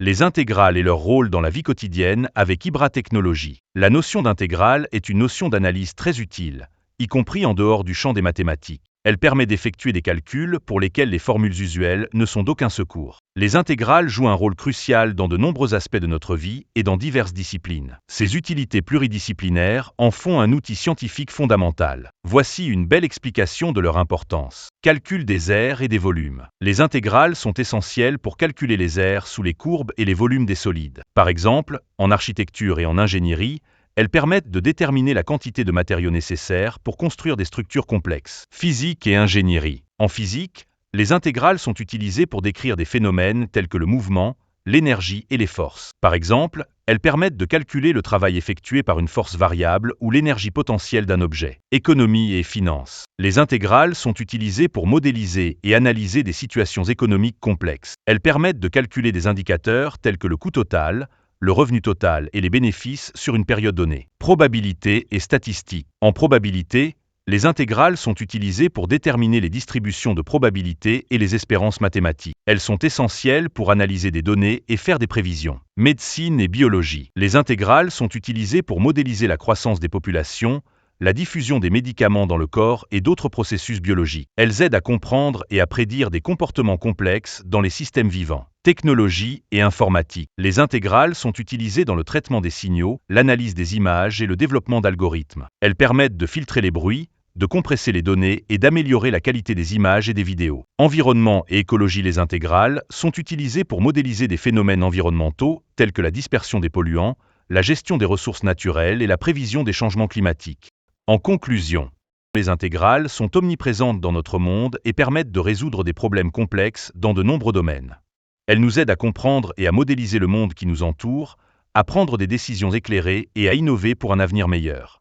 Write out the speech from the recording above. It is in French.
Les intégrales et leur rôle dans la vie quotidienne avec Ibra Technologies. La notion d'intégrale est une notion d'analyse très utile, y compris en dehors du champ des mathématiques. Elle permet d'effectuer des calculs pour lesquels les formules usuelles ne sont d'aucun secours. Les intégrales jouent un rôle crucial dans de nombreux aspects de notre vie et dans diverses disciplines. Ces utilités pluridisciplinaires en font un outil scientifique fondamental. Voici une belle explication de leur importance. Calcul des aires et des volumes. Les intégrales sont essentielles pour calculer les aires sous les courbes et les volumes des solides. Par exemple, en architecture et en ingénierie, elles permettent de déterminer la quantité de matériaux nécessaires pour construire des structures complexes. Physique et ingénierie. En physique, les intégrales sont utilisées pour décrire des phénomènes tels que le mouvement, l'énergie et les forces. Par exemple, elles permettent de calculer le travail effectué par une force variable ou l'énergie potentielle d'un objet. Économie et finance. Les intégrales sont utilisées pour modéliser et analyser des situations économiques complexes. Elles permettent de calculer des indicateurs tels que le coût total, le revenu total et les bénéfices sur une période donnée. Probabilité et statistique. En probabilité, les intégrales sont utilisées pour déterminer les distributions de probabilité et les espérances mathématiques. Elles sont essentielles pour analyser des données et faire des prévisions. Médecine et biologie. Les intégrales sont utilisées pour modéliser la croissance des populations, la diffusion des médicaments dans le corps et d'autres processus biologiques. Elles aident à comprendre et à prédire des comportements complexes dans les systèmes vivants. Technologie et informatique. Les intégrales sont utilisées dans le traitement des signaux, l'analyse des images et le développement d'algorithmes. Elles permettent de filtrer les bruits, de compresser les données et d'améliorer la qualité des images et des vidéos. Environnement et écologie. Les intégrales sont utilisées pour modéliser des phénomènes environnementaux tels que la dispersion des polluants, la gestion des ressources naturelles et la prévision des changements climatiques. En conclusion, les intégrales sont omniprésentes dans notre monde et permettent de résoudre des problèmes complexes dans de nombreux domaines. Elles nous aident à comprendre et à modéliser le monde qui nous entoure, à prendre des décisions éclairées et à innover pour un avenir meilleur.